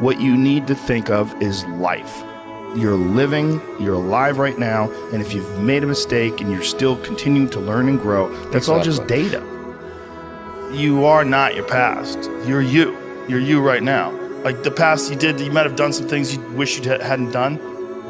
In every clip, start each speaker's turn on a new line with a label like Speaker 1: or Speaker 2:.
Speaker 1: What you need to think of is life. You're living, you're alive right now, and if you've made a mistake and you're still continuing to learn and grow, that's all just data. You are not your past. You're you. You're you right now. Like the past you might have done some things you wish you hadn't done.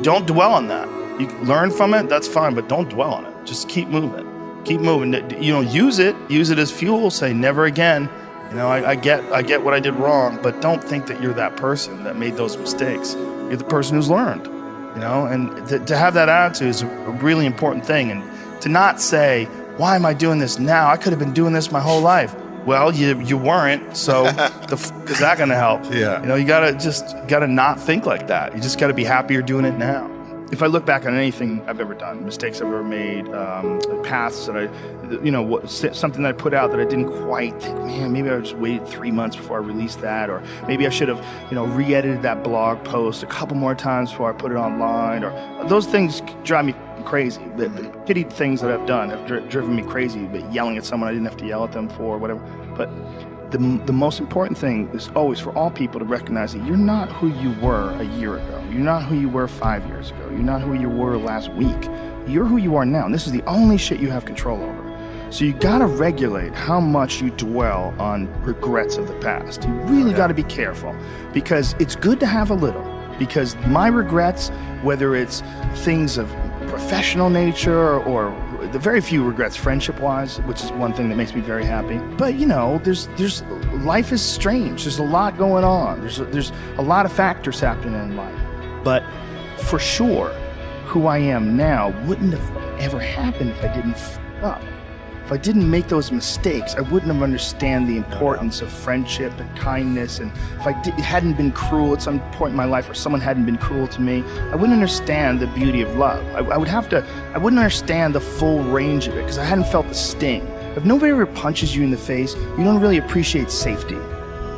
Speaker 1: Don't dwell on that. You learn from it, that's fine, but don't dwell on it. Just keep moving. Keep moving. You know, use it as fuel. Say never again. You know, I get what I did wrong, but don't think that you're that person that made those mistakes. You're the person who's learned, you know, and to have that attitude is a really important thing. And to not say, why am I doing this now? I could have been doing this my whole life. Well, you weren't, so is that gonna help?
Speaker 2: Yeah.
Speaker 1: You know, you gotta not think like that. You just gotta be happy you're doing it now. If I look back on anything I've ever done, mistakes I've ever made, paths that something that I put out that I didn't quite think, man, maybe I just waited 3 months before I released that, or maybe I should have, re-edited that blog post a couple more times before I put it online, or those things drive me crazy. The petty things that I've done have driven me crazy, but yelling at someone I didn't have to yell at them for, whatever. But the most important thing is always for all people to recognize that you're not who you were a year ago. You're not who you were 5 years ago. You're not who you were last week. You're who you are now, and this is the only shit you have control over. So you gotta regulate how much you dwell on regrets of the past. You really gotta be careful, because it's good to have a little. Because my regrets, whether it's things of professional nature or the very few regrets friendship-wise, which is one thing that makes me very happy. But there's life is strange. There's a lot going on. There's a lot of factors happening in life. But for sure, who I am now wouldn't have ever happened if I didn't f up. If I didn't make those mistakes, I wouldn't have understood the importance of friendship and kindness. And if I hadn't been cruel at some point in my life, or someone hadn't been cruel to me, I wouldn't understand the beauty of love. I wouldn't understand the full range of it, because I hadn't felt the sting. If nobody ever punches you in the face, you don't really appreciate safety.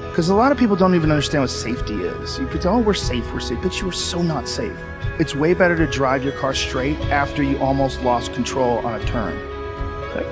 Speaker 1: Because a lot of people don't even understand what safety is. You pretend, oh, we're safe, but you are so not safe. It's way better to drive your car straight after you almost lost control on a turn. Like,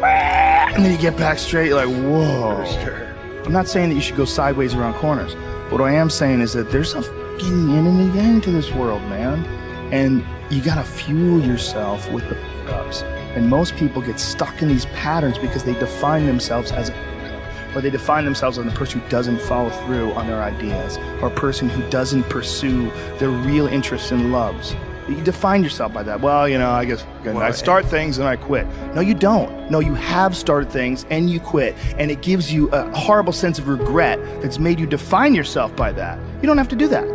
Speaker 1: and then you get back straight, you're like, whoa.
Speaker 2: Sure.
Speaker 1: I'm not saying that you should go sideways around corners. What I am saying is that there's a fucking yin and a yang to this world, man. And you gotta fuel yourself with the f-ups. And most people get stuck in these patterns because they define themselves as a f-up, or they define themselves as a person who doesn't follow through on their ideas, or a person who doesn't pursue their real interests and loves. You define yourself by that. Well, I guess I start things and I quit. No, you don't. No, you have started things and you quit. And it gives you a horrible sense of regret that's made you define yourself by that. You don't have to do that.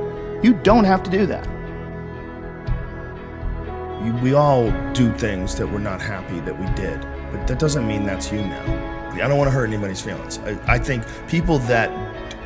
Speaker 1: You don't have to do that.
Speaker 3: We all do things that we're not happy that we did, but that doesn't mean that's you now. I don't want to hurt anybody's feelings. I think people that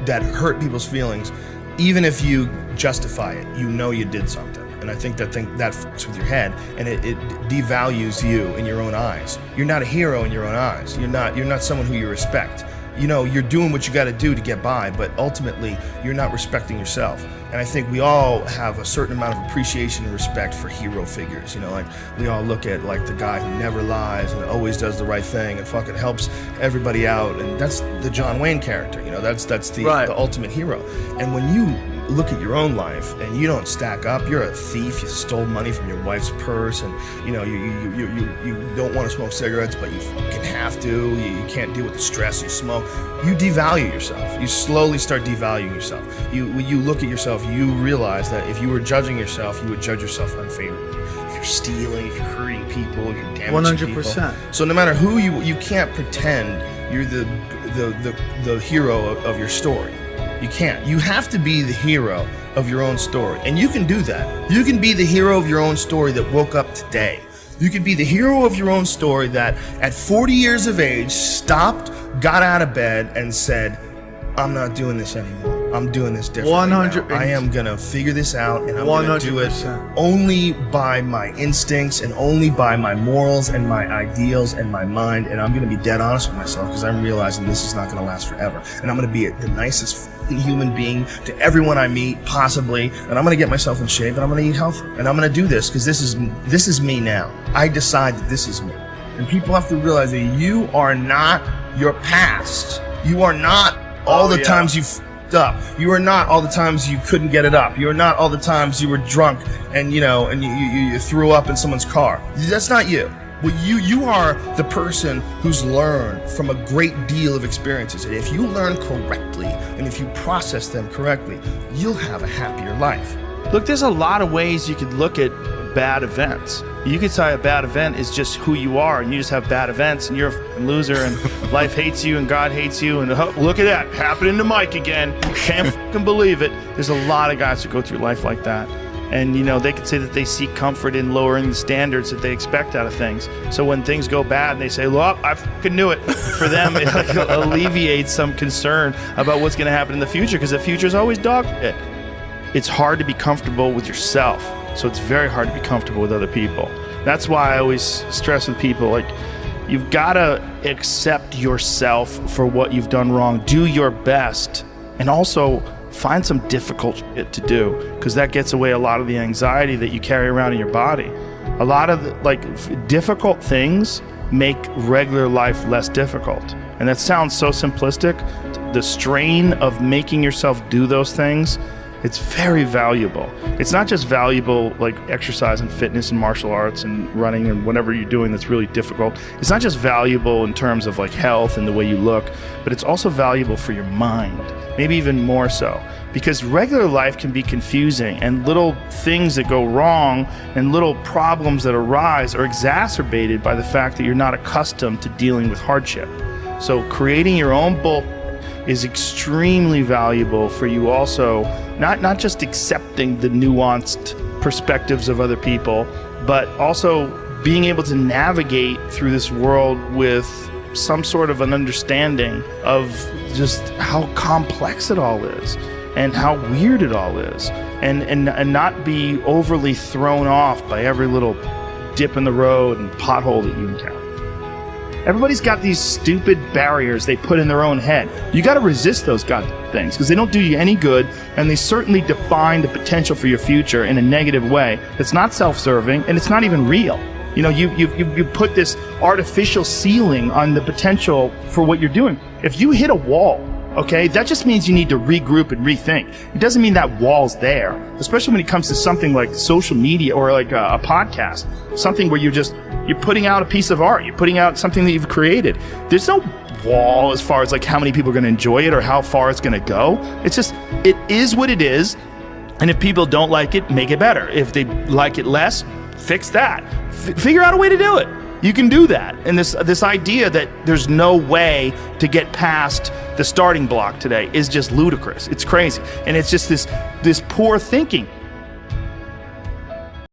Speaker 3: hurt people's feelings, even if you justify it, you did something. And I think that fucks with your head, and it devalues you in your own eyes. You're not a hero in your own eyes. You're not someone who you respect. You're doing what you got to do to get by, but ultimately you're not respecting yourself. And I think we all have a certain amount of appreciation and respect for hero figures. Like we all look at like the guy who never lies and always does the right thing and fucking helps everybody out, and that's the John Wayne character. That's the ultimate hero. And when you look at your own life and you don't stack up, you're a thief, you stole money from your wife's purse, and you don't want to smoke cigarettes, but you fucking have to, you can't deal with the stress, you smoke, you devalue yourself. You slowly start devaluing yourself. When you look at yourself, you realize that if you were judging yourself, you would judge yourself unfavorably. If you're stealing, if you're hurting people, if you're damaging 100%. People. So no matter who you can't pretend you're the hero of your story. You can't. You have to be the hero of your own story. And you can do that. You can be the hero of your own story that woke up today. You can be the hero of your own story that at 40 years of age stopped, got out of bed and said, I'm not doing this anymore. I'm doing this differently 100%. I am going to figure this out, and I'm going to do it only by my instincts and only by my morals and my ideals and my mind. And I'm going to be dead honest with myself, because I'm realizing this is not going to last forever. And I'm going to be the nicest human being to everyone I meet, possibly. And I'm going to get myself in shape, and I'm going to eat healthy. And I'm going to do this because this is me now. I decide that this is me. And people have to realize that you are not your past. You are not all the times up. You are not all the times you couldn't get it up. You are not all the times you were drunk and you threw up in someone's car. That's not you. Well, you are the person who's learned from a great deal of experiences. And if you learn correctly and if you process them correctly, you'll have a happier life.
Speaker 1: Look, there's a lot of ways you could look at bad events. You could say a bad event is just who you are, and you just have bad events, and you're a f***ing loser, and life hates you, and God hates you, and look at that, happening to Mike again. Can't f***ing believe it. There's a lot of guys who go through life like that. And, they could say that they seek comfort in lowering the standards that they expect out of things. So when things go bad, they say, well, I f***ing knew it. For them, it alleviates some concern about what's going to happen in the future, because the future is always dog shit. It's hard to be comfortable with yourself, so it's very hard to be comfortable with other people. That's why I always stress with people, like, you've got to accept yourself for what you've done wrong. Do your best, and also find some difficult shit to do, because that gets away a lot of the anxiety that you carry around in your body. A lot of difficult things make regular life less difficult. And that sounds so simplistic. The strain of making yourself do those things, it's very valuable. It's not just valuable like exercise and fitness and martial arts and running and whatever you're doing that's really difficult. It's not just valuable in terms of like health and the way you look, but it's also valuable for your mind, maybe even more so. Because regular life can be confusing, and little things that go wrong and little problems that arise are exacerbated by the fact that you're not accustomed to dealing with hardship. So creating your own bull is extremely valuable for you also, not just accepting the nuanced perspectives of other people, but also being able to navigate through this world with some sort of an understanding of just how complex it all is and how weird it all is, and not be overly thrown off by every little dip in the road and pothole that you encounter. Everybody's got these stupid barriers they put in their own head. You got to resist those goddamn things, because they don't do you any good, and they certainly define the potential for your future in a negative way that's not self-serving, and it's not even real. You put this artificial ceiling on the potential for what you're doing. If you hit a wall, okay, that just means you need to regroup and rethink. It doesn't mean that wall's there, especially when it comes to something like social media or like a podcast, something where you're putting out a piece of art, you're putting out something that you've created. There's no wall as far as like how many people are going to enjoy it or how far it's going to go. It's just, it is what it is. And if people don't like it, make it better. If they like it less, fix that. Figure out a way to do it. You can do that. And this idea that there's no way to get past the starting block today is just ludicrous. It's crazy. And it's just this poor thinking.